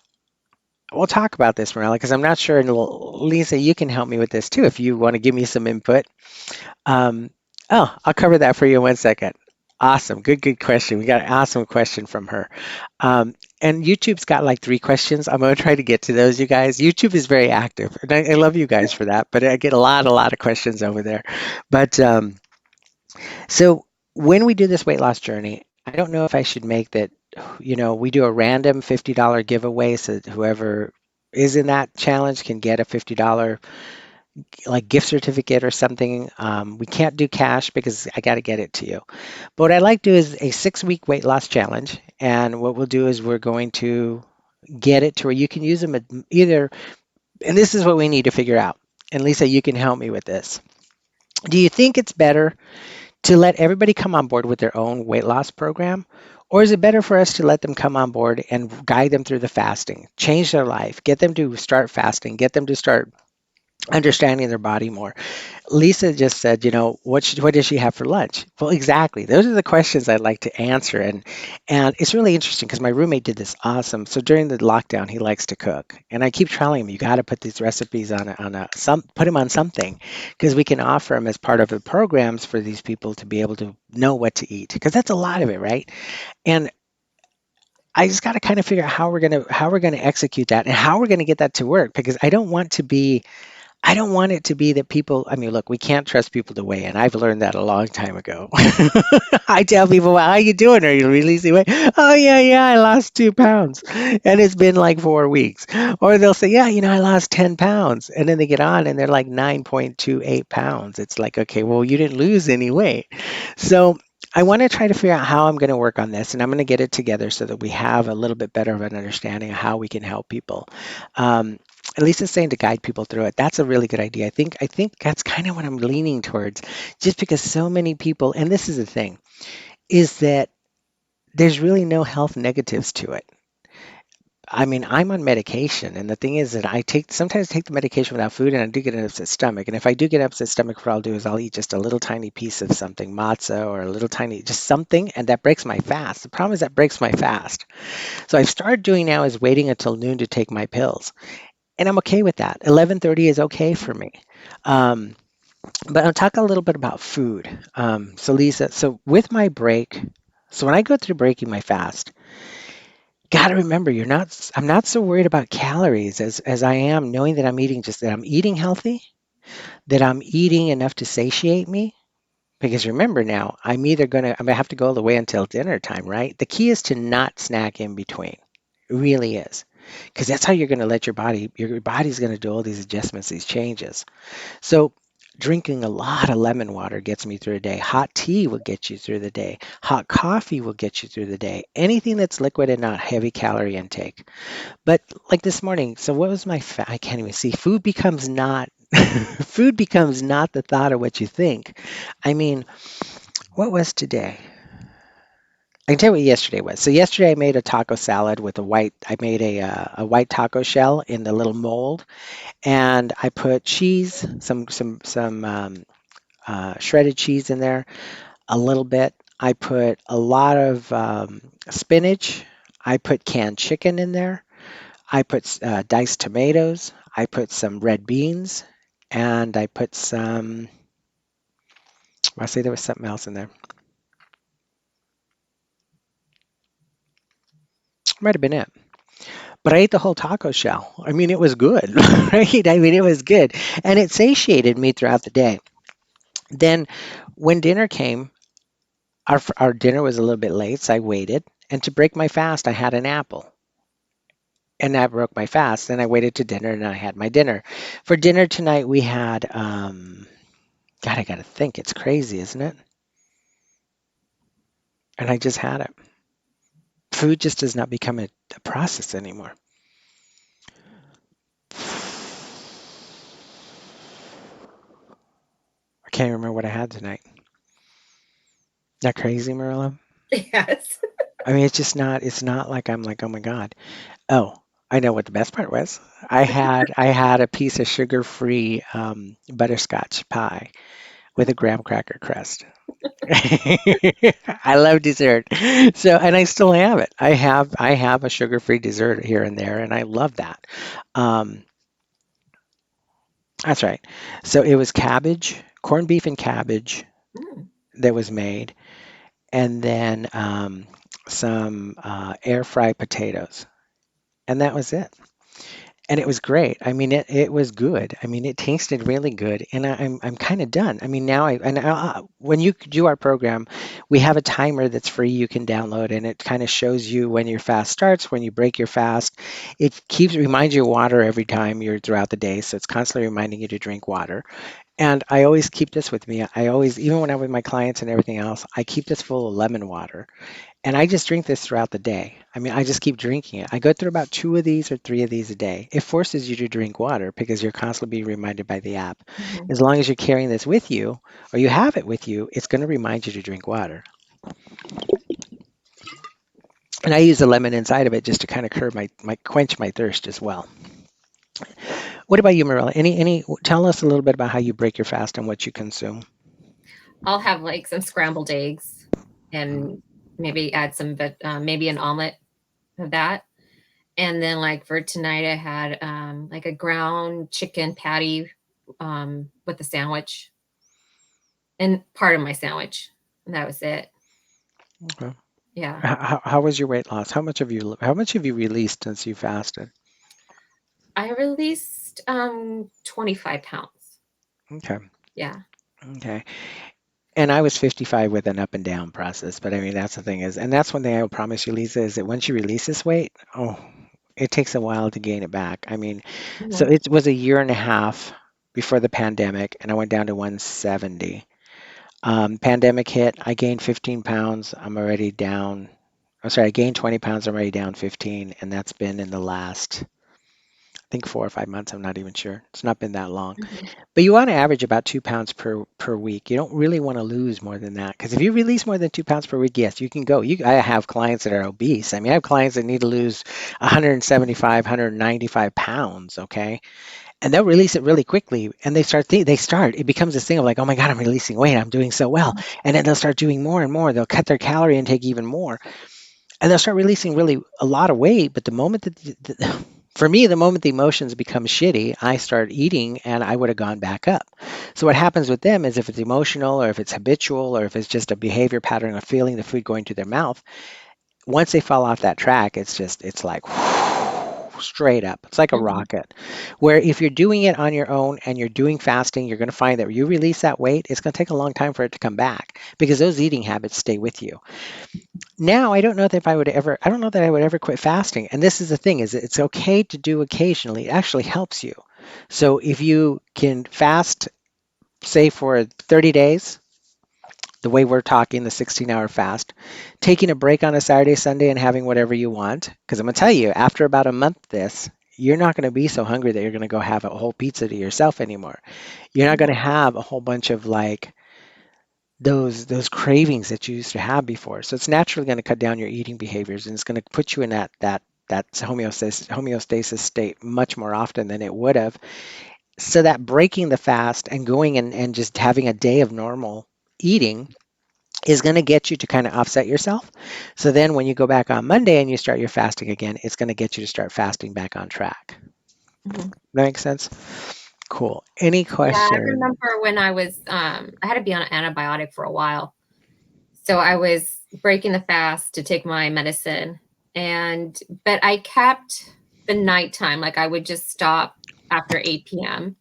we'll talk about this, Morella, because I'm not sure. And Lisa, you can help me with this too if you want to give me some input. Um, oh, I'll cover that for you in 1 second. Awesome. Good question. We got an awesome question from her. And YouTube's got like 3 questions. I'm going to try to get to those, you guys. YouTube is very active. And I love you guys for that, but I get a lot of questions over there. But so when we do this weight loss journey, I don't know if I should make that, we do a random $50 giveaway so that whoever is in that challenge can get a $50 like gift certificate or something. We can't do cash because I got to get it to you. But what I like to do is a 6 week weight loss challenge. And what we'll do is we're going to get it to where you can use them either, and this is what we need to figure out. And Lisa, you can help me with this. Do you think it's better to let everybody come on board with their own weight loss program? Or is it better for us to let them come on board and guide them through the fasting, change their life, get them to start fasting, get them to start understanding their body more? Lisa just said, what does she have for lunch? Well, exactly. Those are the questions I'd like to answer, and it's really interesting because my roommate did this awesome. So during the lockdown, he likes to cook, and I keep telling him, you got to put these recipes put them on something, because we can offer them as part of the programs for these people to be able to know what to eat, because that's a lot of it, right? And I just got to kind of figure out how we're gonna execute that and how we're gonna get that to work, because I don't want it to be that people, I mean, look, we can't trust people to weigh in. I've learned that a long time ago. I tell people, well, how you doing? Are you releasing weight? Oh, yeah, yeah, I lost 2 pounds. And it's been like 4 weeks. Or they'll say, yeah, I lost 10 pounds. And then they get on and they're like 9.28 pounds. It's like, okay, well, you didn't lose any weight. So I want to try to figure out how I'm going to work on this. And I'm going to get it together so that we have a little bit better of an understanding of how we can help people. Um, at least it's saying to guide people through it. That's a really good idea. I think that's kind of what I'm leaning towards, just because so many people, and this is the thing, is that there's really no health negatives to it. I mean, I'm on medication, and the thing is that I sometimes take the medication without food, and I do get an upset stomach. And if I do get an upset stomach, what I'll do is I'll eat just a little tiny piece of something, matzah, or a little tiny, just something, and that breaks my fast. The problem is that breaks my fast. So I've started doing now is waiting until noon to take my pills, and I'm okay with that. 11:30 is okay for me. Um, but I'll talk a little bit about food. So Lisa, so with my break, so when I go through breaking my fast, got to remember I'm not so worried about calories as I am knowing that I'm eating healthy, that I'm eating enough to satiate me. Because remember now, I'm gonna have to go all the way until dinner time, right? The key is to not snack in between. It really is. Because that's how you're gonna let your body's gonna do all these adjustments, these changes. So drinking a lot of lemon water gets me through the day. Hot tea will get you through the day. Hot coffee will get you through the day. Anything that's liquid and not heavy calorie intake. But like this morning, so what was I can't even see. Food becomes not food becomes not the thought of what you think. I mean, what was today? I can tell you what yesterday was. So yesterday I made a taco salad with I made a white taco shell in the little mold, and I put cheese, some shredded cheese in there, a little bit. I put a lot of spinach. I put canned chicken in there. I put diced tomatoes. I put some red beans, and I put some. I say there was something else in there. Might have been it. But I ate the whole taco shell. I mean, it was good, right? I mean, it was good, and it satiated me throughout the day. Then, when dinner came, our dinner was a little bit late, so I waited. And to break my fast, I had an apple. And that broke my fast. Then I waited to dinner and I had my dinner. For dinner tonight, we had, God, I got to think. It's crazy, isn't it? And I just had it. Food just does not become a process anymore. I can't remember what I had tonight. That crazy, Marilla? Yes. I mean, it's not like I'm like, oh my God. Oh, I know what the best part was. I had a piece of sugar-free butterscotch pie with a graham cracker crust. I love dessert. So, and I still have it. I have a sugar-free dessert here and there, and I love that. Um, that's right. So it was cabbage, corned beef and cabbage Mm. that was made, and then some air fried potatoes, and that was it. And it was great. I mean, it was good. I mean, it tasted really good, and I'm kind of done. I mean, now when you do our program, we have a timer that's free you can download, and it kind of shows you when your fast starts, when you break your fast. Reminds you of water every time you're throughout the day, so it's constantly reminding you to drink water. And I always keep this with me. I always, even when I'm with my clients and everything else, I keep this full of lemon water. And I just drink this throughout the day. I mean, I just keep drinking it. I go through about two of these or three of these a day. It forces you to drink water because you're constantly being reminded by the app. Mhm. As long as you're carrying this with you or you have it with you, it's going to remind you to drink water. And I use the lemon inside of it just to kind of curb my quench my thirst as well. What about you, Marilla? Tell us a little bit about how you break your fast and what you consume. I'll have like some scrambled eggs Mhm. and maybe add some, maybe an omelet of that. And then like for tonight, I had like a ground chicken patty with a sandwich and part of my sandwich. And that was it. Okay. Yeah. How was your weight loss? How much have you released since you fasted? I released 25 pounds. Okay. Yeah. Okay. And I was 55 with an up and down process, but I mean that's the thing is, and that's one thing I will promise you, Lisa, is that once you release this weight, oh, it takes a while to gain it back. I mean, so Mhm. it was a year and a half before the pandemic, and I went down to 170. Pandemic hit, I gained 15 pounds. I'm already down. I'm sorry, I gained 20 pounds. I'm already down 15, and that's been in the last, I think 4 or 5 months. I'm not even sure. It's not been that long. Mhm. But you want to average about 2 pounds per week. You don't really want to lose more than that because if you release more than 2 pounds per week, yes, you can go. I have clients that are obese. I mean, I have clients that need to lose 175, 195 pounds. Okay, and they'll release it really quickly, and it becomes this thing of like, oh my God, I'm releasing weight. I'm doing so well, and then they'll start doing more and more. They'll cut their calorie intake even more, and they'll start releasing really a lot of weight. But the moment that for me, the moment the emotions become shitty, I start eating and I would have gone back up. So what happens with them is if it's emotional or if it's habitual or if it's just a behavior pattern of feeling the food going to their mouth, once they fall off that track, it's like straight up. It's like a Mhm. rocket. Where if you're doing it on your own and you're doing fasting, you're going to find that you release that weight, it's going to take a long time for it to come back because those eating habits stay with you. Now, I don't know that I would ever quit fasting. And this is the thing is it's okay to do occasionally. It actually helps you. So if you can fast, say for 30 days, the way we're talking, the 16-hour fast, taking a break on a Saturday, Sunday, and having whatever you want. Because I'm going to tell you, after about a month, you're not going to be so hungry that you're going to go have a whole pizza to yourself anymore. You're not going to Mhm. have a whole bunch of like those cravings that you used to have before. So it's naturally going to cut down your eating behaviors and it's going to put you in that homeostasis state much more often than it would have. So that breaking the fast and going and just having a day of normal eating is going to get you to kind of offset yourself. So then when you go back on Monday and you start your fasting again, it's going to get you to start fasting back on track. Mhm. That makes sense? Cool. Any Yeah, I question? remember when I had to be on an antibiotic for a while. So I was breaking the fast to take my medicine and but I kept the nighttime, like I would just stop after 8 p.m.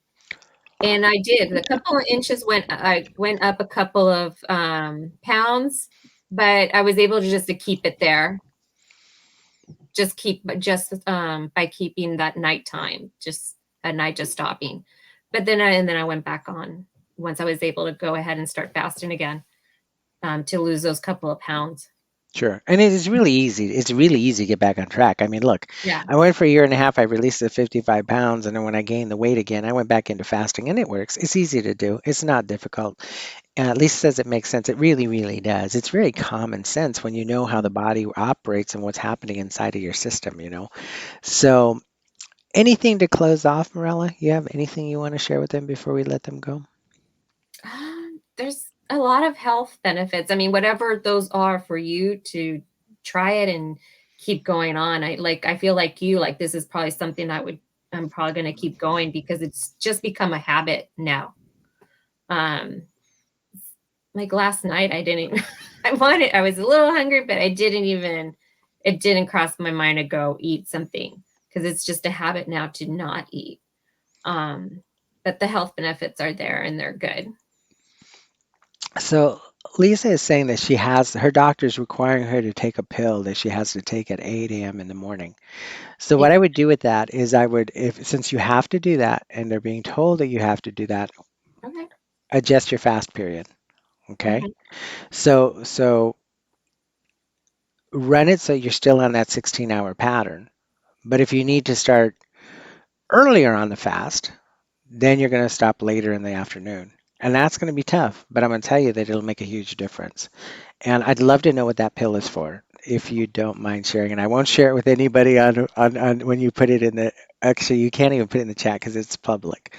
And I did. A couple of inches I went up a couple of pounds, but I was able to just to keep it there. Just by keeping that nighttime, just at night just stopping. But then I went back on once I was able to go ahead and start fasting again to lose those couple of pounds. Sure. And it is really easy. It's really easy to get back on track. I mean, look, Yeah. I went for a year and a half. I released the 55 pounds. And then when I gained the weight again, I went back into fasting and it works. It's easy to do. It's not difficult. And at least says it makes sense. It really, really does. It's very common sense when you know how the body operates and what's happening inside of your system. So anything to close off, Morella? You have anything you want to share with them before we let them go? There's a lot of health benefits. I mean, whatever those are for you to try it and keep going on. I feel like you like this is probably something I'm probably going to keep going because it's just become a habit now. Um like last night I didn't I was a little hungry, but it didn't cross my mind to go eat something because it's just a habit now to not eat. Um but the health benefits are there and they're good. So Lisa is saying that her doctor's requiring her to take a pill that she has to take at 8 a.m. in the morning. So Yeah. what I would do with that is if since you have to do that and they're being told that you have to do that, Okay. adjust your fast period. Okay. Mhm. So run it so you're still on that 16-hour pattern. But if you need to start earlier on the fast, then you're going to stop later in the afternoon. And that's going to be tough, but I'm going to tell you that it'll make a huge difference. And I'd love to know what that pill is for, if you don't mind sharing. And I won't share it with anybody on when you put it in the. Actually, you can't even put it in the chat because it's public.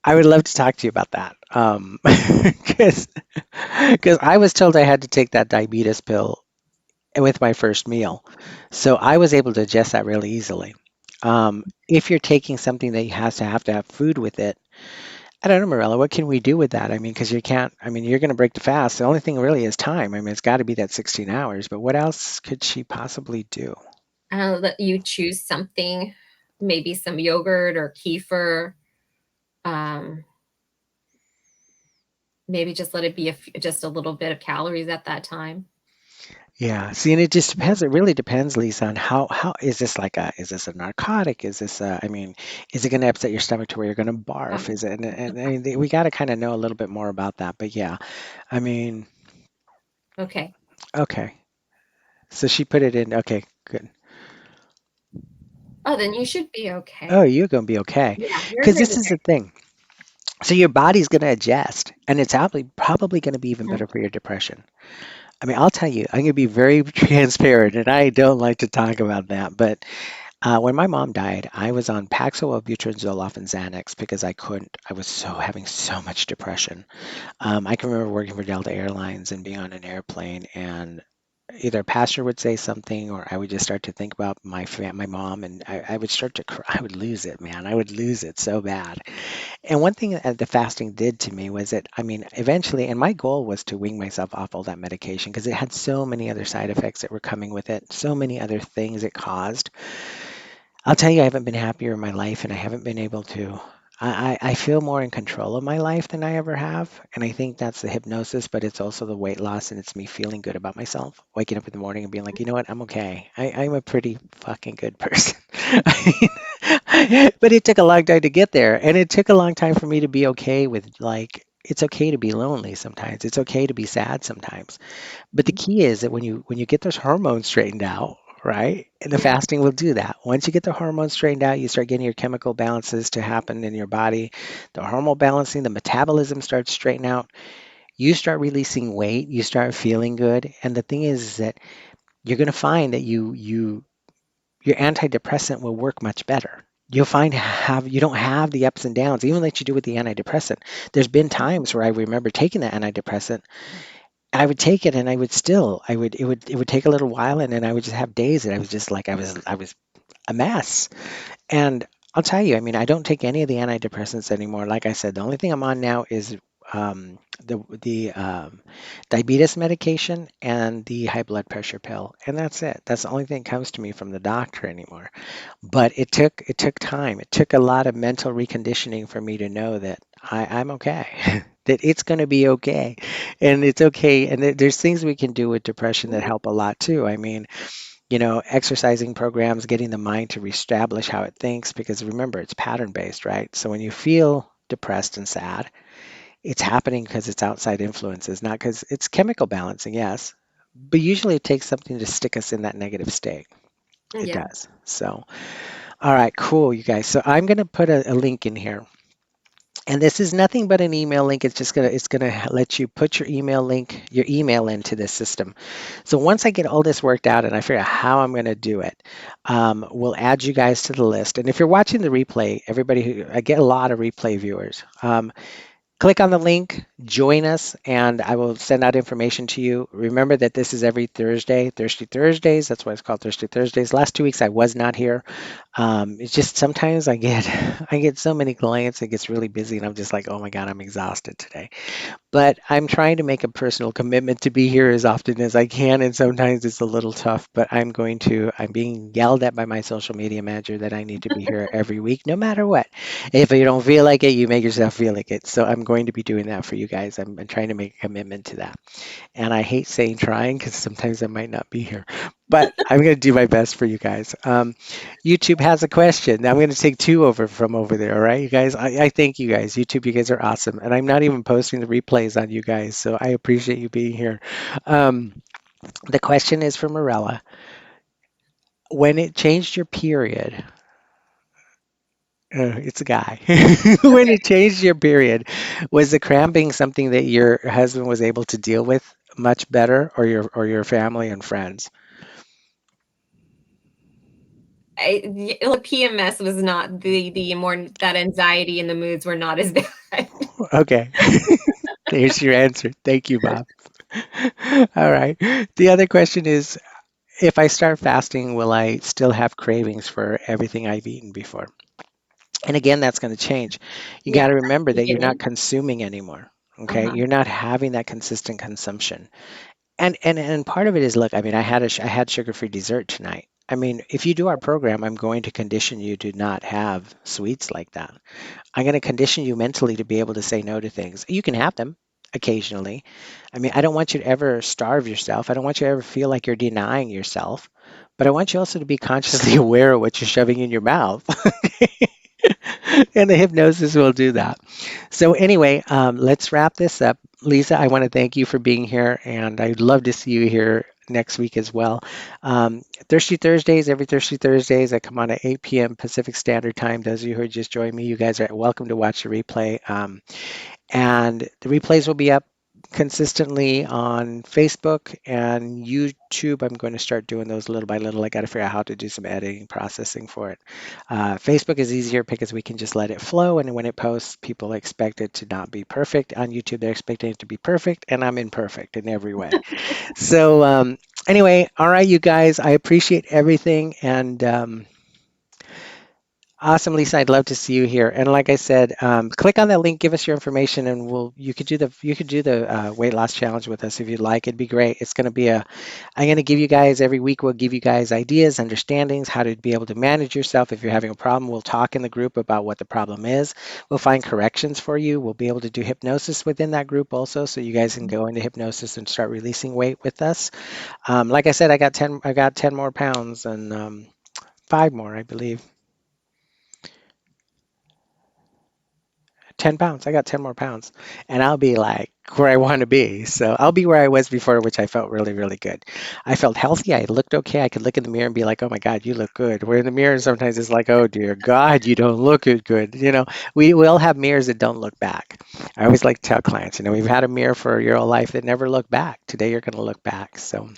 I would love to talk to you about that. Because I was told I had to take that diabetes pill with my first meal. So I was able to adjust that really easily. If you're taking something that has to have food with it, I don't know, Morella, what can we do with that? I mean, because you can't, I mean, you're going to break the fast. The only thing really is time. I mean, it's got to be that 16 hours, but what else could she possibly do? Let you choose something, maybe some yogurt or kefir. Um, Maybe just let it be just a little bit of calories at that time. Yeah. See, and it just depends. It really depends, Lisa, on how is this like is this a narcotic? Is this I mean, is it going to upset your stomach to where you're going to barf? Um, Is it, and I mean, we got to kind of know a little bit more about that. But yeah, I mean, okay. okay. So she put it in. Okay, good. Oh, then you should be Oh, okay. you're going to be okay. Yeah, you're Because gonna this be is the thing. So your body's going to adjust, and it's probably going to be even okay. better for your depression. I mean, I'll tell you, I'm going to be very transparent, and I don't like to talk about that. But when my mom died, I was on Paxil, Wellbutrin, Zoloft, and Xanax because I couldn't. I was having so much depression. I can remember working for Delta Airlines and being on an airplane, and either a pastor would say something, or I would just start to think about my mom, and I would start to cry. I would lose it, man. I would lose it so bad. And one thing that the fasting did to me was that, I mean, eventually, and my goal was to wean myself off all that medication because it had so many other side effects that were coming with it, so many other things it caused. I'll tell you, I haven't been happier in my life, and I haven't been able to. I feel more in control of my life than I ever have. And I think that's the hypnosis, but it's also the weight loss, and it's me feeling good about myself, waking up in the morning and being like, you know what, I'm okay. I'm a pretty fucking good person. But it took a long time to get there, and it took a long time for me to be okay with, like, it's okay to be lonely sometimes. It's okay to be sad sometimes. But the Mhm. key is that when you get those hormones straightened out, right? And the Yeah. fasting will do that. Once you get the hormones straightened out, you start getting your chemical balances to happen in your body. The hormone balancing, the metabolism starts straighten out. You start releasing weight, you start feeling good. And the thing is that you're going to find that your antidepressant will work much better. You'll find have you don't have the ups and downs, even like you do with the antidepressant. There's been times where I remember taking the antidepressant, I would take it and I would still, it would take a little while and then I would just have days that I was just like I was a mess. And I'll tell you, I mean, I don't take any of the antidepressants anymore. Like I said, the only thing I'm on now is the diabetes medication and the high blood pressure pill, and that's it. That's the only thing that comes to me from the doctor anymore. But it took time. It took a lot of mental reconditioning for me to know that I'm okay. That it's going to be okay, and it's okay. And there's things we can do with depression that Mhm. help a lot too. I mean, exercising programs, getting the mind to reestablish how it thinks, because remember, it's pattern based, right? So when you feel depressed and sad, it's happening because it's outside influences, not because it's chemical balancing, yes. But usually it takes something to stick us in that negative state. It Yeah. does. So, all right, cool, you guys. So I'm going to put a link in here. And this is nothing but an email link. It's gonna let you put your email into this system. So once I get all this worked out and I figure out how I'm gonna do it, we'll add you guys to the list. And if you're watching the replay, everybody who I get a lot of replay viewers. Click on the link, join us, and I will send out information to you. Remember that this is every Thursday, Thirsty Thursdays. That's why it's called Thirsty Thursdays. Last 2 weeks I was not here. It's just sometimes I get so many clients, it gets really busy, and I'm just like, oh my God, I'm exhausted today. But I'm trying to make a personal commitment to be here as often as I can, and sometimes it's a little tough, but I'm being yelled at by my social media manager that I need to be here every week, no matter what. If you don't feel like it, you make yourself feel like it. So I'm going to be doing that for you guys. I'm trying to make a commitment to that. And I hate saying trying because sometimes I might not be here, but I'm going to do my best for you guys. YouTube has a question. I'm going to take two over from over there. All right, you guys. I thank you guys. YouTube, you guys are awesome. And I'm not even posting the replays on you guys. So I appreciate you being here. Um, The question is for Morella. When it changed your period, it's a guy. When Okay. it changed your period, was the cramping something that your husband was able to deal with much better, or your family and friends? PMS was not the more that anxiety and the moods were not as bad. Okay. There's your answer. Thank you, Bob. All right. The other question is, if I start fasting, will I still have cravings for everything I've eaten before? And again, that's going to change. You Yeah, got to at remember the that you're not beginning. consuming anymore. Okay, Uh-huh. you're not having that consistent consumption. And part of it is, look, I mean, I had sugar-free dessert tonight. I mean, if you do our program, I'm going to condition you to not have sweets like that. I'm going to condition you mentally to be able to say no to things. You can have them occasionally. I mean, I don't want you to ever starve yourself. I don't want you to ever feel like you're denying yourself. But I want you also to be consciously aware of what you're shoving in your mouth. And the hypnosis will do that. So, anyway, let's wrap this up. Lisa, I want to thank you for being here, and I'd love to see you here next week as well. Thirsty Thursdays, every Thirsty Thursdays, I come on at 8 p.m. Pacific Standard Time. Those of you who just joined me, you guys are welcome to watch the replay. And the replays will be up consistently on Facebook and YouTube. I'm going to start doing those little by little. I got to figure out how to do some editing processing for it. Facebook is easier because we can just let it flow, and when it posts, people expect it to not be perfect. On YouTube, they're expecting it to be perfect, and I'm imperfect in every way. So, anyway, all right, you guys, I appreciate everything, and awesome, Lisa. I'd love to see you here. And like I said, click on that link, give us your information, and you could do the weight loss challenge with us if you'd like. It'd be great. It's going to be a I'm going to give you guys every week. We'll give you guys ideas, understandings, how to be able to manage yourself. If you're having a problem, we'll talk in the group about what the problem is. We'll find corrections for you. We'll be able to do hypnosis within that group also, so you guys can go into hypnosis and start releasing weight with us. Like I said, I got 10 more pounds and five more, I believe. 10 pounds. I got 10 more pounds and I'll be like where I want to be. So I'll be where I was before, which I felt really, really good. I felt healthy. I looked okay. I could look in the mirror and be like, oh my God, you look good. Where in the mirror, sometimes it's like, oh dear God, you don't look as good. We all have mirrors that don't look back. I always like to tell clients, we've had a mirror for your whole life that never looked back. Today you're going to look back. So,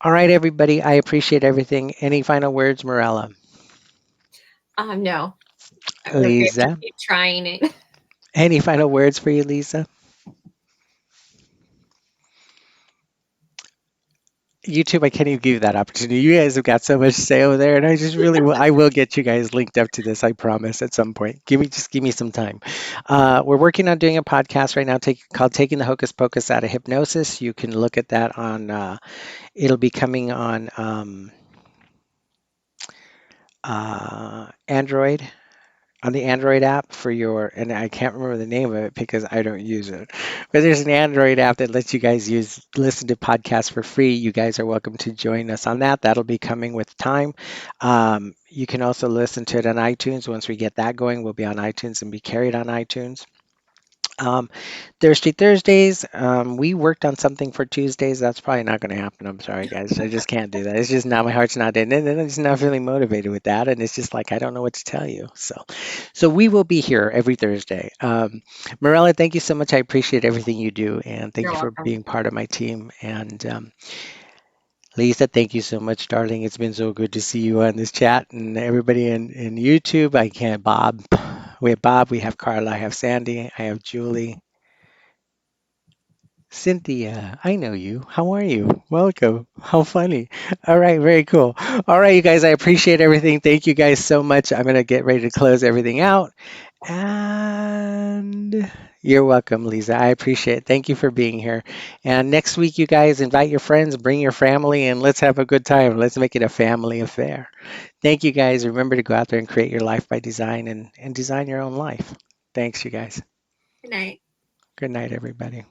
all right, everybody, I appreciate everything. Any final words, Morella? No, we're good. Just Lisa? keep trying it. Any final words for you, Lisa? YouTube, I can't even give you that opportunity. You guys have got so much to say over there, and I just really will. I will get you guys linked up to this. I promise. At some point, give me some time. We're working on doing a podcast right now, called "Taking the Hocus Pocus Out of Hypnosis." You can look at that on. It'll be coming on Android, on the Android app for and I can't remember the name of it because I don't use it. But there's an Android app that lets you guys listen to podcasts for free. You guys are welcome to join us on that. That'll be coming with time. You can also listen to it on iTunes. Once we get that going, we'll be on iTunes and be carried on iTunes. Um, Thirsty Thursdays, we worked on something for Tuesdays. That's probably not going to happen. I'm sorry, guys. I just can't do that. It's just not, my heart's not in it. And I'm just not feeling motivated with that. And it's just like, I don't know what to tell you. So we will be here every Thursday. Morella, thank you so much. I appreciate everything you do. And thank You're you for welcome. being part of my team. And Lisa, thank you so much, darling. It's been so good to see you on this chat, and everybody in YouTube. I can't, Bob. We have Bob, we have Carla, I have Sandy, I have Julie. Cynthia, I know you. How are you? Welcome. How funny. All right, very cool. All right, you guys, I appreciate everything. Thank you guys so much. I'm going to get ready to close everything out. And you're welcome, Lisa. I appreciate it. Thank you for being here. And next week, you guys invite your friends, bring your family, and let's have a good time. Let's make it a family affair. Thank you, guys. Remember to go out there and create your life by design and design your own life. Thanks, you guys. Good night. Good night, everybody.